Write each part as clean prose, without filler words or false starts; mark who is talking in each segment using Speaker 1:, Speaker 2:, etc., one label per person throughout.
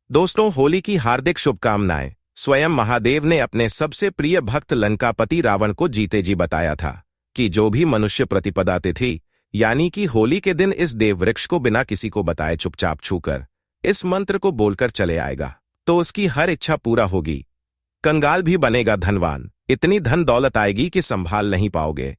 Speaker 1: दोस्तों, होली की हार्दिक शुभकामनाएं। स्वयं महादेव ने अपने सबसे प्रिय भक्त लंकापति रावण को जीते जी बताया था कि जो भी मनुष्य प्रतिपदा तिथि यानी कि होली के दिन इस देव वृक्ष को बिना किसी को बताए चुपचाप छूकर इस मंत्र को बोलकर चले आएगा तो उसकी हर इच्छा पूरा होगी। कंगाल भी बनेगा धनवान, इतनी धन दौलत आएगी कि संभाल नहीं पाओगे।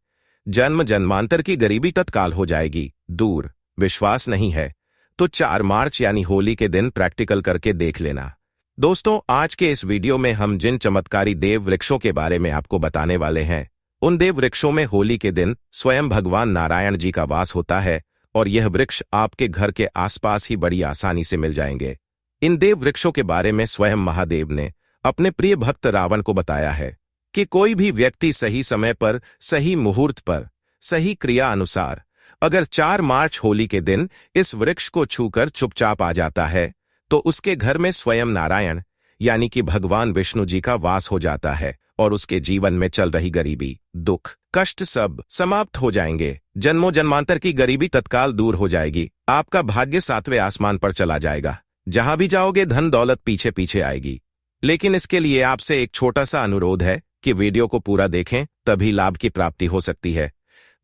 Speaker 1: जन्म जन्मांतर की गरीबी तत्काल हो जाएगी दूर। विश्वास नहीं है तो 4 मार्च यानी होली के दिन प्रैक्टिकल करके देख लेना। दोस्तों, आज के इस वीडियो में हम जिन चमत्कारी देव वृक्षों के बारे में आपको बताने वाले हैं, उन देव वृक्षों में होली के दिन स्वयं भगवान नारायण जी का वास होता है और यह वृक्ष आपके घर के आसपास ही बड़ी आसानी से मिल जाएंगे। इन देव वृक्षों के बारे में स्वयं महादेव ने अपने प्रिय भक्त रावण को बताया है कि कोई भी व्यक्ति सही समय पर, सही मुहूर्त पर, सही क्रिया अनुसार अगर 4 मार्च होली के दिन इस वृक्ष को छूकर चुपचाप आ जाता है तो उसके घर में स्वयं नारायण यानी कि भगवान विष्णु जी का वास हो जाता है और उसके जीवन में चल रही गरीबी, दुख, कष्ट सब समाप्त हो जाएंगे। जन्मों जन्मांतर की गरीबी तत्काल दूर हो जाएगी। आपका भाग्य 7वें आसमान पर चला जाएगा। जहां भी जाओगे धन दौलत पीछे पीछे आएगी। लेकिन इसके लिए आपसे एक छोटा सा अनुरोध है कि वीडियो को पूरा देखें, तभी लाभ की प्राप्ति हो सकती है।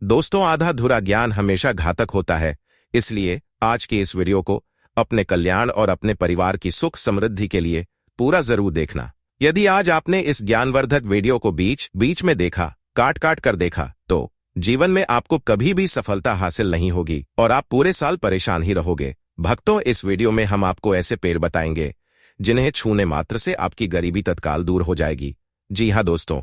Speaker 1: दोस्तों, आधा अधूरा ज्ञान हमेशा घातक होता है, इसलिए आज की इस वीडियो को अपने कल्याण और अपने परिवार की सुख समृद्धि के लिए पूरा जरूर देखना। यदि आज आपने इस ज्ञानवर्धक वीडियो को बीच बीच में देखा, काट काट कर देखा, तो जीवन में आपको कभी भी सफलता हासिल नहीं होगी और आप पूरे साल परेशान ही रहोगे। भक्तों, इस वीडियो में हम आपको ऐसे पेड़ बताएंगे जिन्हें छूने मात्र से आपकी गरीबी तत्काल दूर हो जाएगी। जी हाँ दोस्तों,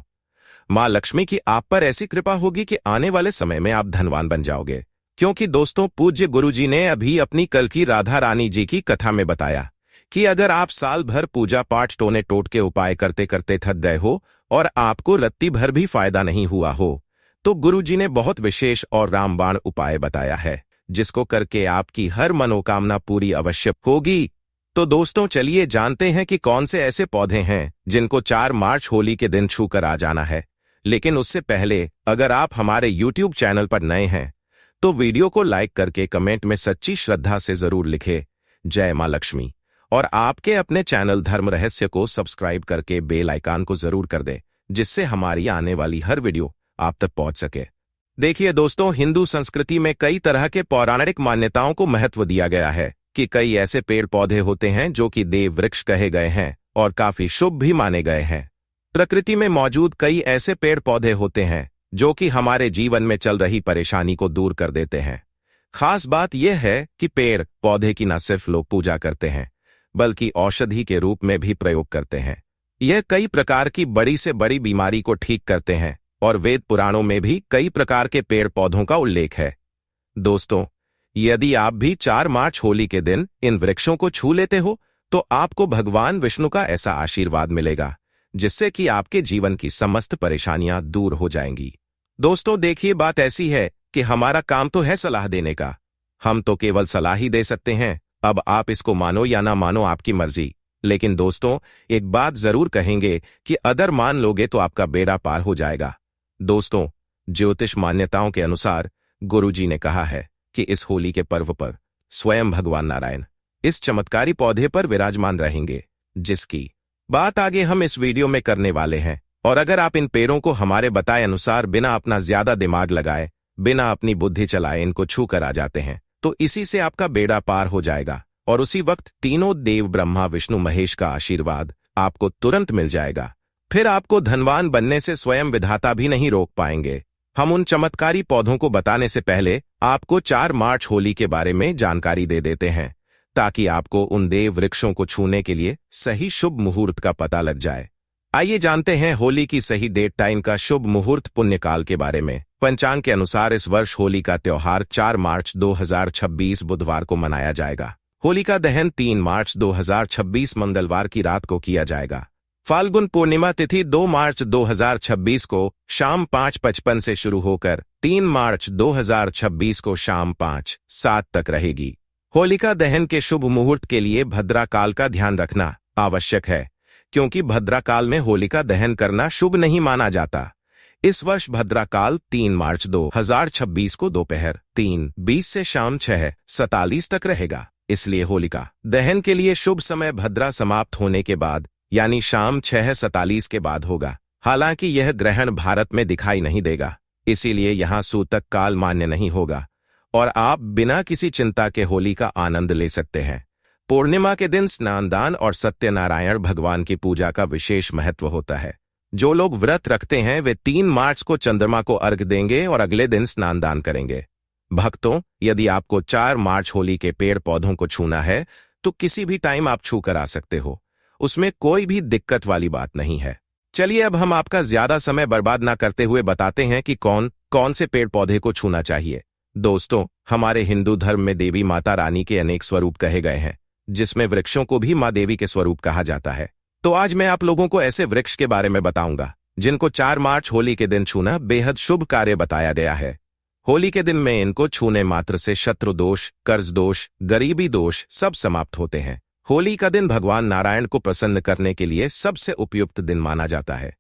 Speaker 1: माँ लक्ष्मी की आप पर ऐसी कृपा होगी कि आने वाले समय में आप धनवान बन जाओगे। क्योंकि दोस्तों, पूज्य गुरुजी ने अभी अपनी कल की राधा रानी जी की कथा में बताया कि अगर आप साल भर पूजा पाठ टोने टोट के उपाय करते करते थक गए हो और आपको रत्ती भर भी फायदा नहीं हुआ हो, तो गुरुजी ने बहुत विशेष और रामबाण उपाय बताया है जिसको करके आपकी हर मनोकामना पूरी अवश्य होगी। तो दोस्तों, चलिए जानते हैं कि कौन से ऐसे पौधे हैं जिनको 4 मार्च होली के दिन छूकर आ जाना है। लेकिन उससे पहले अगर आप हमारे YouTube चैनल पर नए हैं तो वीडियो को लाइक करके कमेंट में सच्ची श्रद्धा से जरूर लिखे जय मां लक्ष्मी, और आपके अपने चैनल धर्म रहस्य को सब्सक्राइब करके बेल आइकन को जरूर कर दे, जिससे हमारी आने वाली हर वीडियो आप तक पहुंच सके। देखिए दोस्तों, हिंदू संस्कृति में कई तरह के पौराणिक मान्यताओं को महत्व दिया गया है कि कई ऐसे पेड़ पौधे होते हैं जो कि देव वृक्ष कहे गए हैं और काफी शुभ भी माने गए हैं। प्रकृति में मौजूद कई ऐसे पेड़ पौधे होते हैं जो कि हमारे जीवन में चल रही परेशानी को दूर कर देते हैं। खास बात यह है कि पेड़ पौधे की न सिर्फ लोग पूजा करते हैं बल्कि औषधि के रूप में भी प्रयोग करते हैं। यह कई प्रकार की बड़ी से बड़ी बीमारी को ठीक करते हैं और वेद पुराणों में भी कई प्रकार के पेड़ पौधों का उल्लेख है। दोस्तों, यदि आप भी 4 मार्च होली के दिन इन वृक्षों को छू लेते हो तो आपको भगवान विष्णु का ऐसा आशीर्वाद मिलेगा जिससे कि आपके जीवन की समस्त परेशानियां दूर हो जाएंगी। दोस्तों, देखिए, बात ऐसी है कि हमारा काम तो है सलाह देने का। हम तो केवल सलाह ही दे सकते हैं। अब आप इसको मानो या ना मानो, आपकी मर्जी। लेकिन दोस्तों, एक बात जरूर कहेंगे कि अगर मान लोगे तो आपका बेड़ा पार हो जाएगा। दोस्तों, ज्योतिष मान्यताओं के अनुसार गुरुजी ने कहा है कि इस होली के पर्व पर स्वयं भगवान नारायण इस चमत्कारी पौधे पर विराजमान रहेंगे, जिसकी बात आगे हम इस वीडियो में करने वाले हैं। और अगर आप इन पेड़ों को हमारे बताए अनुसार बिना अपना ज्यादा दिमाग लगाए, बिना अपनी बुद्धि चलाए इनको छू कर आ जाते हैं तो इसी से आपका बेड़ा पार हो जाएगा और उसी वक्त तीनों देव ब्रह्मा विष्णु महेश का आशीर्वाद आपको तुरंत मिल जाएगा। फिर आपको धनवान बनने से स्वयं विधाता भी नहीं रोक पाएंगे। हम उन चमत्कारी पौधों को बताने से पहले आपको 4 मार्च होली के बारे में जानकारी दे देते हैं ताकि आपको उन देव वृक्षों को छूने के लिए सही शुभ मुहूर्त का पता लग जाए। आइए जानते हैं होली की सही डेट टाइम का शुभ मुहूर्त पुण्यकाल के बारे में। पंचांग के अनुसार इस वर्ष होली का त्योहार 4 मार्च 2026 बुधवार को मनाया जाएगा। होली का दहन 3 मार्च 2026 मंगलवार की रात को किया जाएगा। फाल्गुन पूर्णिमा तिथि 2 मार्च 2026 को शाम 5:55 से शुरू होकर 3 मार्च 2026 को शाम 5:07 तक रहेगी। होलिका दहन के शुभ मुहूर्त के लिए भद्रा काल का ध्यान रखना आवश्यक है, क्योंकि भद्रा काल में होलिका दहन करना शुभ नहीं माना जाता। इस वर्ष भद्रा काल 3 मार्च 2026 को दोपहर 3:20 से शाम 6:47 तक रहेगा। इसलिए होलिका दहन के लिए शुभ समय भद्रा समाप्त होने के बाद यानी शाम 6:47 के बाद होगा। हालांकि यह ग्रहण भारत में दिखाई नहीं देगा, इसीलिए यहाँ सूतक काल मान्य नहीं होगा और आप बिना किसी चिंता के होली का आनंद ले सकते हैं। पूर्णिमा के दिन स्नानदान और सत्यनारायण भगवान की पूजा का विशेष महत्व होता है। जो लोग व्रत रखते हैं वे 3 मार्च को चंद्रमा को अर्घ्य देंगे और अगले दिन स्नानदान करेंगे। भक्तों, यदि आपको 4 मार्च होली के पेड़ पौधों को छूना है तो किसी भी टाइम आप छू कर आ सकते हो, उसमें कोई भी दिक्कत वाली बात नहीं है। चलिए अब हम आपका ज्यादा समय बर्बाद ना करते हुए बताते हैं कि कौन कौन से पेड़ पौधे को छूना चाहिए। दोस्तों, हमारे हिंदू धर्म में देवी माता रानी के अनेक स्वरूप कहे गए हैं, जिसमें वृक्षों को भी माँ देवी के स्वरूप कहा जाता है। तो आज मैं आप लोगों को ऐसे वृक्ष के बारे में बताऊंगा जिनको 4 मार्च होली के दिन छूना बेहद शुभ कार्य बताया गया है। होली के दिन में इनको छूने मात्र से शत्रु दोष, कर्ज दोष, गरीबी दोष सब समाप्त होते हैं। होली का दिन भगवान नारायण को प्रसन्न करने के लिए सबसे उपयुक्त दिन माना जाता है।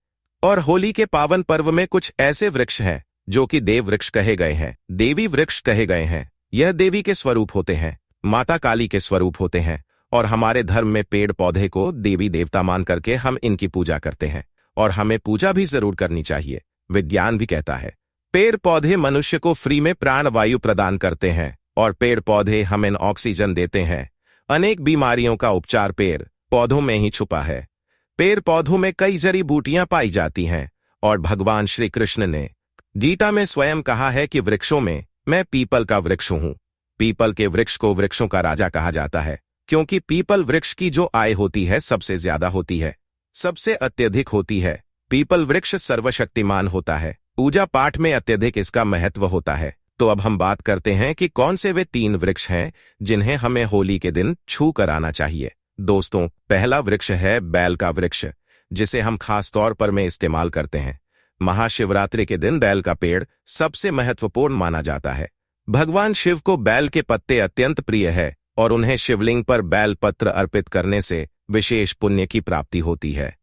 Speaker 1: और होली के पावन पर्व में कुछ ऐसे वृक्ष हैं जो कि देव वृक्ष कहे गए हैं, देवी वृक्ष कहे गए हैं। यह देवी के स्वरूप होते हैं, माता काली के स्वरूप होते हैं और हमारे धर्म में पेड़ पौधे को देवी देवता मान करके हम इनकी पूजा करते हैं और हमें पूजा भी जरूर करनी चाहिए। विज्ञान भी कहता है पेड़ पौधे मनुष्य को फ्री में प्राण वायु प्रदान करते हैं और पेड़ पौधे हमें ऑक्सीजन देते हैं। अनेक बीमारियों का उपचार पेड़ पौधों में ही छुपा है। पेड़ पौधों में कई जड़ी बूटियां पाई जाती हैं और भगवान श्री कृष्ण ने गीता में स्वयं कहा है कि वृक्षों में मैं पीपल का वृक्ष हूं। पीपल के वृक्ष को वृक्षों का राजा कहा जाता है क्योंकि पीपल वृक्ष की जो आय होती है सबसे ज्यादा होती है, सबसे अत्यधिक होती है। पीपल वृक्ष सर्वशक्तिमान होता है, पूजा पाठ में अत्यधिक इसका महत्व होता है। तो अब हम बात करते हैं कि कौन से वे 3 वृक्ष हैं जिन्हें हमें होली के दिन छू कर आना चाहिए। दोस्तों, पहला वृक्ष है बैल का वृक्ष, जिसे हम खास तौर पर में इस्तेमाल करते हैं। महाशिवरात्रि के दिन बैल का पेड़ सबसे महत्वपूर्ण माना जाता है। भगवान शिव को बैल के पत्ते अत्यंत प्रिय है और उन्हें शिवलिंग पर बैल पत्र अर्पित करने से विशेष पुण्य की प्राप्ति होती है।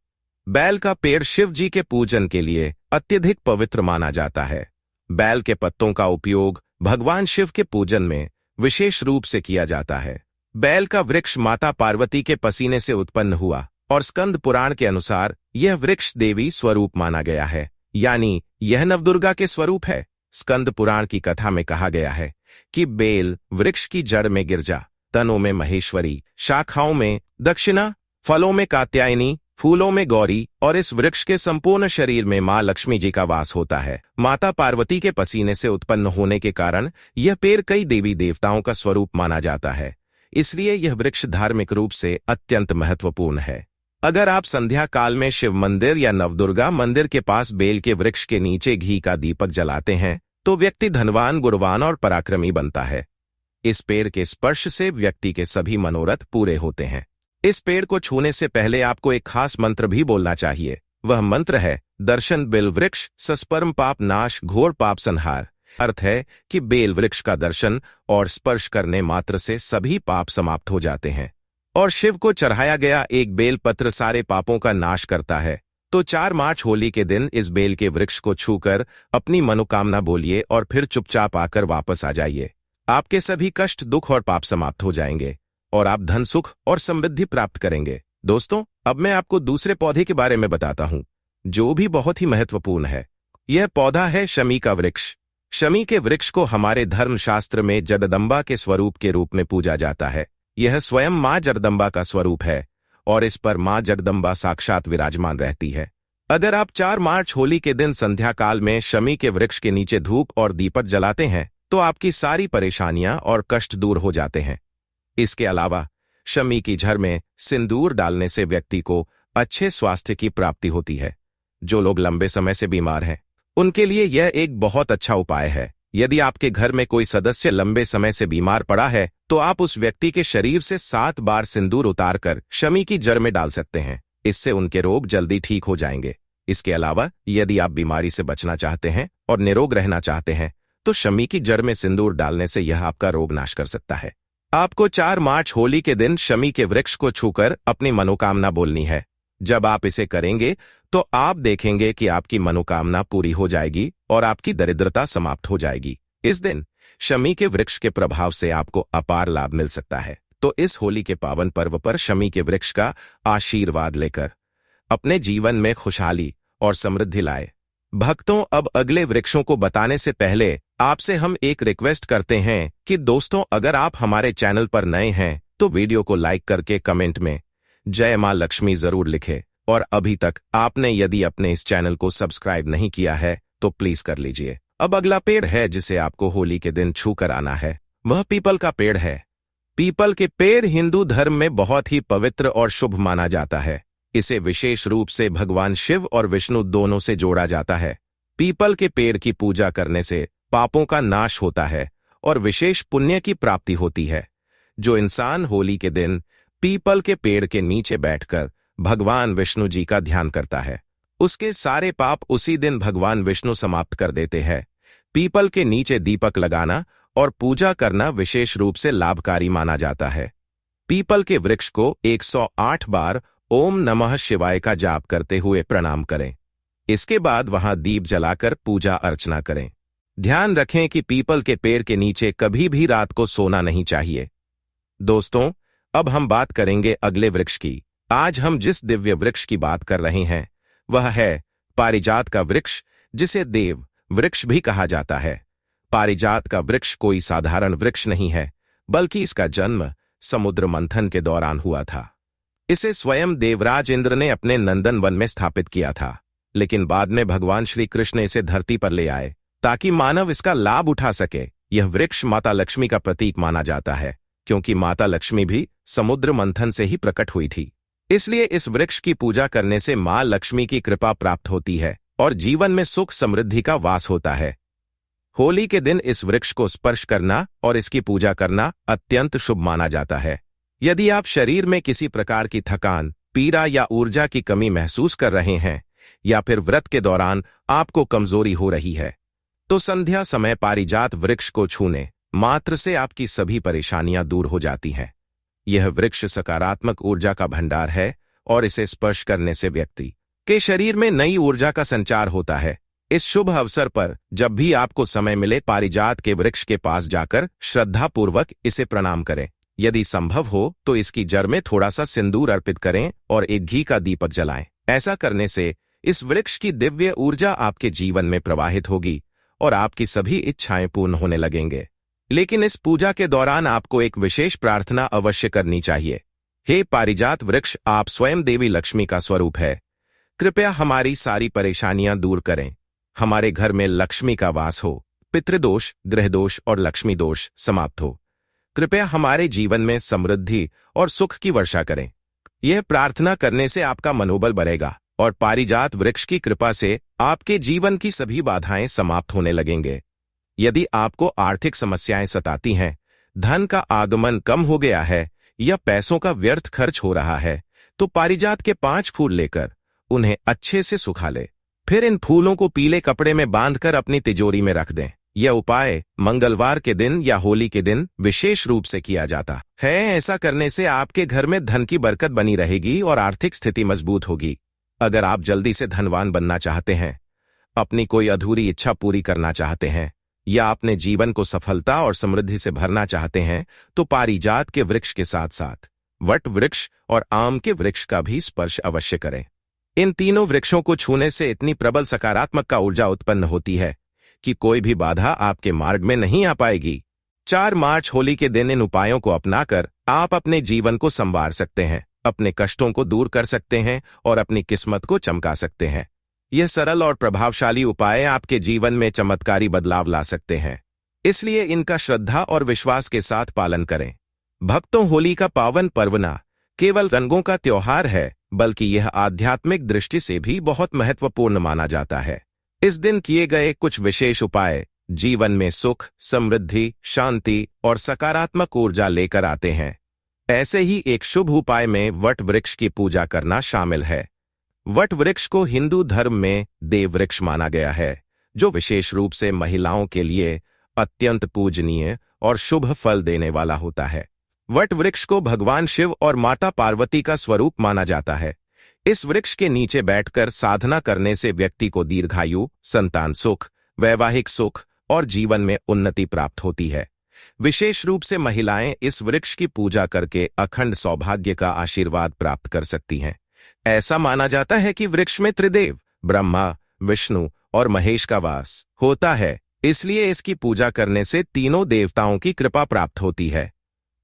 Speaker 1: बैल का पेड़ शिव जी के पूजन के लिए अत्यधिक पवित्र माना जाता है। बैल के पत्तों का उपयोग भगवान शिव के पूजन में विशेष रूप से किया जाता है। बैल का वृक्ष माता पार्वती के पसीने से उत्पन्न हुआ और स्कंद पुराण के अनुसार यह वृक्ष देवी स्वरूप माना गया है, यानी यह नवदुर्गा के स्वरूप है। स्कंद पुराण की कथा में कहा गया है कि बेल वृक्ष की जड़ में गिरजा, तनों में महेश्वरी, शाखाओं में दक्षिणा, फलों में कात्यायनी, फूलों में गौरी और इस वृक्ष के संपूर्ण शरीर में मां लक्ष्मी जी का वास होता है। माता पार्वती के पसीने से उत्पन्न होने के कारण यह पेड़ कई देवी देवताओं का स्वरूप माना जाता है, इसलिए यह वृक्ष धार्मिक रूप से अत्यंत महत्वपूर्ण है। अगर आप संध्या काल में शिव मंदिर या नवदुर्गा मंदिर के पास बेल के वृक्ष के नीचे घी का दीपक जलाते हैं तो व्यक्ति धनवान, गुणवान और पराक्रमी बनता है। इस पेड़ के स्पर्श से व्यक्ति के सभी मनोरथ पूरे होते हैं। इस पेड़ को छूने से पहले आपको एक खास मंत्र भी बोलना चाहिए। वह मंत्र है दर्शन बेल वृक्ष सस्पर्म पाप नाश घोर पाप संहार। अर्थ है कि बेल वृक्ष का दर्शन और स्पर्श करने मात्र से सभी पाप समाप्त हो जाते हैं और शिव को चढ़ाया गया एक बेल पत्र सारे पापों का नाश करता है। तो 4 मार्च होली के दिन इस बेल के वृक्ष को छूकर अपनी मनोकामना बोलिए और फिर चुपचाप आकर वापस आ जाइए। आपके सभी कष्ट, दुख और पाप समाप्त हो जाएंगे और आप धन, सुख और समृद्धि प्राप्त करेंगे। दोस्तों, अब मैं आपको दूसरे पौधे के बारे में बताता हूँ जो भी बहुत ही महत्वपूर्ण है। यह पौधा है शमी का वृक्ष। शमी के वृक्ष को हमारे धर्मशास्त्र में जगदम्बा के स्वरूप के रूप में पूजा जाता है। यह स्वयं मां जगदम्बा का स्वरूप है और इस पर मां जगदम्बा साक्षात विराजमान रहती है। अगर आप 4 मार्च होली के दिन संध्या काल में शमी के वृक्ष के नीचे धूप और दीपक जलाते हैं तो आपकी सारी परेशानियां और कष्ट दूर हो जाते हैं। इसके अलावा शमी की जड़ में सिंदूर डालने से व्यक्ति को अच्छे स्वास्थ्य की प्राप्ति होती है। जो लोग लंबे समय से बीमार हैं उनके लिए यह एक बहुत अच्छा उपाय है। यदि आपके घर में कोई सदस्य लंबे समय से बीमार पड़ा है तो आप उस व्यक्ति के शरीर से 7 बार सिंदूर उतारकर शमी की जड़ में डाल सकते हैं। इससे उनके रोग जल्दी ठीक हो जाएंगे। इसके अलावा यदि आप बीमारी से बचना चाहते हैं और निरोग रहना चाहते हैं तो शमी की जड़ में सिंदूर डालने से यह आपका रोग नाश कर सकता है। आपको 4 मार्च होली के दिन शमी के वृक्ष को छूकर अपनी मनोकामना बोलनी है। जब आप इसे करेंगे तो आप देखेंगे कि आपकी मनोकामना पूरी हो जाएगी और आपकी दरिद्रता समाप्त हो जाएगी। इस दिन शमी के वृक्ष के प्रभाव से आपको अपार लाभ मिल सकता है। तो इस होली के पावन पर्व पर शमी के वृक्ष का आशीर्वाद लेकर अपने जीवन में खुशहाली और समृद्धि लाए। भक्तों, अब अगले वृक्षों को बताने से पहले आपसे हम एक रिक्वेस्ट करते हैं कि दोस्तों, अगर आप हमारे चैनल पर नए हैं तो वीडियो को लाइक करके कमेंट में जय मां लक्ष्मी जरूर लिखें, और अभी तक आपने यदि अपने इस चैनल को सब्सक्राइब नहीं किया है तो प्लीज कर लीजिए। अब अगला पेड़ है जिसे आपको होली के दिन छू कर आना है, वह पीपल का पेड़ है। पीपल के पेड़ हिंदू धर्म में बहुत ही पवित्र और शुभ माना जाता है। इसे विशेष रूप से भगवान शिव और विष्णु दोनों से जोड़ा जाता है। पीपल के पेड़ की पूजा करने से पापों का नाश होता है और विशेष पुण्य की प्राप्ति होती है। जो इंसान होली के दिन पीपल के पेड़ के नीचे बैठकर भगवान विष्णु जी का ध्यान करता है, उसके सारे पाप उसी दिन भगवान विष्णु समाप्त कर देते हैं। पीपल के नीचे दीपक लगाना और पूजा करना विशेष रूप से लाभकारी माना जाता है। पीपल के वृक्ष को 108 बार ओम नमः शिवाय का जाप करते हुए प्रणाम करें। इसके बाद वहां दीप जलाकर पूजा अर्चना करें। ध्यान रखें कि पीपल के पेड़ के नीचे कभी भी रात को सोना नहीं चाहिए। दोस्तों, अब हम बात करेंगे अगले वृक्ष की। आज हम जिस दिव्य वृक्ष की बात कर रहे हैं वह है पारिजात का वृक्ष, जिसे देव वृक्ष भी कहा जाता है। पारिजात का वृक्ष कोई साधारण वृक्ष नहीं है, बल्कि इसका जन्म समुद्र मंथन के दौरान हुआ था। इसे स्वयं देवराज इंद्र ने अपने नंदन वन में स्थापित किया था, लेकिन बाद में भगवान श्री कृष्ण इसे धरती पर ले आए ताकि मानव इसका लाभ उठा सके। यह वृक्ष माता लक्ष्मी का प्रतीक माना जाता है, क्योंकि माता लक्ष्मी भी समुद्र मंथन से ही प्रकट हुई थी। इसलिए इस वृक्ष की पूजा करने से मां लक्ष्मी की कृपा प्राप्त होती है और जीवन में सुख समृद्धि का वास होता है। होली के दिन इस वृक्ष को स्पर्श करना और इसकी पूजा करना अत्यंत शुभ माना जाता है। यदि आप शरीर में किसी प्रकार की थकान, पीड़ा या ऊर्जा की कमी महसूस कर रहे हैं, या फिर व्रत के दौरान आपको कमजोरी हो रही है, तो संध्या समय पारिजात वृक्ष को छूने मात्र से आपकी सभी परेशानियां दूर हो जाती हैं। यह वृक्ष सकारात्मक ऊर्जा का भंडार है और इसे स्पर्श करने से व्यक्ति के शरीर में नई ऊर्जा का संचार होता है। इस शुभ अवसर पर जब भी आपको समय मिले, पारिजात के वृक्ष के पास जाकर श्रद्धापूर्वक इसे प्रणाम करें। यदि संभव हो तो इसकी जड़ में थोड़ा सा सिंदूर अर्पित करें और एक घी का दीपक जलाएं। ऐसा करने से इस वृक्ष की दिव्य ऊर्जा आपके जीवन में प्रवाहित होगी और आपकी सभी इच्छाएं पूर्ण होने लगेंगे। लेकिन इस पूजा के दौरान आपको एक विशेष प्रार्थना अवश्य करनी चाहिए। हे पारिजात वृक्ष, आप स्वयं देवी लक्ष्मी का स्वरूप है। कृपया हमारी सारी परेशानियां दूर करें। हमारे घर में लक्ष्मी का वास हो, पितृदोष, ग्रहदोष और लक्ष्मी दोष समाप्त हो। कृपया हमारे जीवन में समृद्धि और सुख की वर्षा करें। यह प्रार्थना करने से आपका मनोबल बढ़ेगा और पारिजात वृक्ष की कृपा से आपके जीवन की सभी बाधाएं समाप्त होने लगेंगे। यदि आपको आर्थिक समस्याएं सताती हैं, धन का आगमन कम हो गया है या पैसों का व्यर्थ खर्च हो रहा है, तो पारिजात के 5 फूल लेकर उन्हें अच्छे से सुखा ले। फिर इन फूलों को पीले कपड़े में बांधकर अपनी तिजोरी में रख दें। यह उपाय मंगलवार के दिन या होली के दिन विशेष रूप से किया जाता है। ऐसा करने से आपके घर में धन की बरकत बनी रहेगी और आर्थिक स्थिति मजबूत होगी। अगर आप जल्दी से धनवान बनना चाहते हैं, अपनी कोई अधूरी इच्छा पूरी करना चाहते हैं, या अपने जीवन को सफलता और समृद्धि से भरना चाहते हैं, तो पारिजात के वृक्ष के साथ साथ वट वृक्ष और आम के वृक्ष का भी स्पर्श अवश्य करें। इन तीनों वृक्षों को छूने से इतनी प्रबल सकारात्मक का ऊर्जा उत्पन्न होती है कि कोई भी बाधा आपके मार्ग में नहीं आ पाएगी। 4 मार्च होली के दिन इन उपायों को अपनाकर आप अपने जीवन को संवार सकते हैं, अपने कष्टों को दूर कर सकते हैं और अपनी किस्मत को चमका सकते हैं। यह सरल और प्रभावशाली उपाय आपके जीवन में चमत्कारी बदलाव ला सकते हैं, इसलिए इनका श्रद्धा और विश्वास के साथ पालन करें। भक्तों, होली का पावन पर्व न केवल रंगों का त्योहार है, बल्कि यह आध्यात्मिक दृष्टि से भी बहुत महत्वपूर्ण माना जाता है। इस दिन किए गए कुछ विशेष उपाय जीवन में सुख, समृद्धि, शांति और सकारात्मक ऊर्जा लेकर आते हैं। ऐसे ही एक शुभ उपाय में वट वृक्ष की पूजा करना शामिल है। वट वृक्ष को हिंदू धर्म में देव वृक्ष माना गया है, जो विशेष रूप से महिलाओं के लिए अत्यंत पूजनीय और शुभ फल देने वाला होता है। वट वृक्ष को भगवान शिव और माता पार्वती का स्वरूप माना जाता है। इस वृक्ष के नीचे बैठकर साधना करने से व्यक्ति को दीर्घायु, संतान सुख, वैवाहिक सुख और जीवन में उन्नति प्राप्त होती है। विशेष रूप से महिलाएं इस वृक्ष की पूजा करके अखंड सौभाग्य का आशीर्वाद प्राप्त कर सकती हैं। ऐसा माना जाता है कि वृक्ष में त्रिदेव ब्रह्मा, विष्णु और महेश का वास होता है, इसलिए इसकी पूजा करने से तीनों देवताओं की कृपा प्राप्त होती है।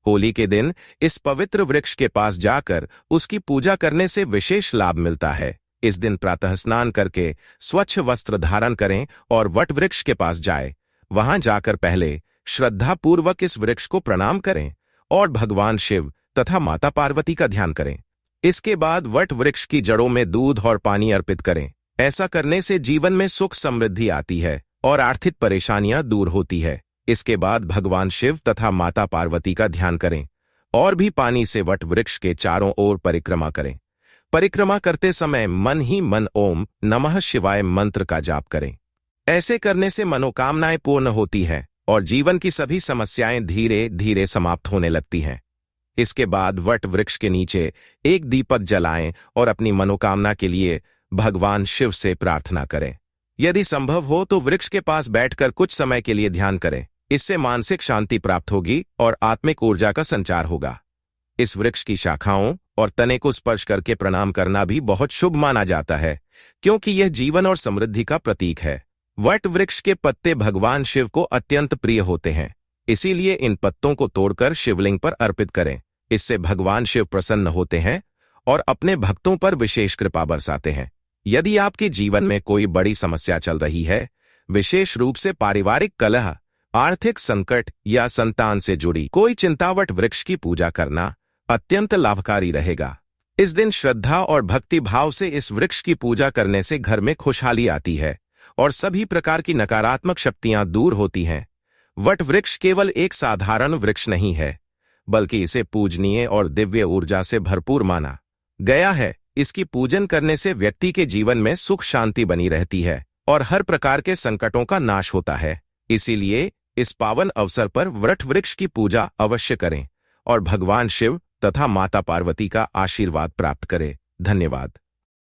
Speaker 1: होली के दिन इस पवित्र वृक्ष के पास जाकर उसकी पूजा करने से विशेष लाभ मिलता है। इस दिन प्रातः स्नान करके स्वच्छ वस्त्र धारण करें और वट वृक्ष के पास जाएं। वहां जाकर पहले श्रद्धा पूर्वक इस वृक्ष को प्रणाम करें और भगवान शिव तथा माता पार्वती का ध्यान करें। इसके बाद वट वृक्ष की जड़ों में दूध और पानी अर्पित करें। ऐसा करने से जीवन में सुख समृद्धि आती है और आर्थिक परेशानियां दूर होती है। इसके बाद भगवान शिव तथा माता पार्वती का ध्यान करें और भी पानी से वट वृक्ष के चारों ओर परिक्रमा करें। परिक्रमा करते समय मन ही मन ओम नमः शिवाय मंत्र का जाप करें। ऐसे करने से मनोकामनाएं पूर्ण होती हैं और जीवन की सभी समस्याएं धीरे धीरे समाप्त होने लगती हैं। इसके बाद वट वृक्ष के नीचे एक दीपक जलाएं और अपनी मनोकामना के लिए भगवान शिव से प्रार्थना करें। यदि संभव हो तो वृक्ष के पास बैठकर कुछ समय के लिए ध्यान करें। इससे मानसिक शांति प्राप्त होगी और आत्मिक ऊर्जा का संचार होगा। इस वृक्ष की शाखाओं और तने को स्पर्श करके प्रणाम करना भी बहुत शुभ माना जाता है, क्योंकि यह जीवन और समृद्धि का प्रतीक है। वट वृक्ष के पत्ते भगवान शिव को अत्यंत प्रिय होते हैं, इसीलिए इन पत्तों को तोड़कर शिवलिंग पर अर्पित करें। इससे भगवान शिव प्रसन्न होते हैं और अपने भक्तों पर विशेष कृपा बरसाते हैं। यदि आपके जीवन में कोई बड़ी समस्या चल रही है, विशेष रूप से पारिवारिक कलह, आर्थिक संकट या संतान से जुड़ी कोई चिंता, वट वृक्ष की पूजा करना अत्यंत लाभकारी रहेगा। इस दिन श्रद्धा और भक्ति भाव से इस वृक्ष की पूजा करने से घर में खुशहाली आती है और सभी प्रकार की नकारात्मक शक्तियां दूर होती हैं। वट वृक्ष केवल एक साधारण वृक्ष नहीं है, बल्कि इसे पूजनीय और दिव्य ऊर्जा से भरपूर माना गया है। इसकी पूजन करने से व्यक्ति के जीवन में सुख शांति बनी रहती है और हर प्रकार के संकटों का नाश होता है। इसीलिए इस पावन अवसर पर वट वृक्ष की पूजा अवश्य करें और भगवान शिव तथा माता पार्वती का आशीर्वाद प्राप्त करें। धन्यवाद।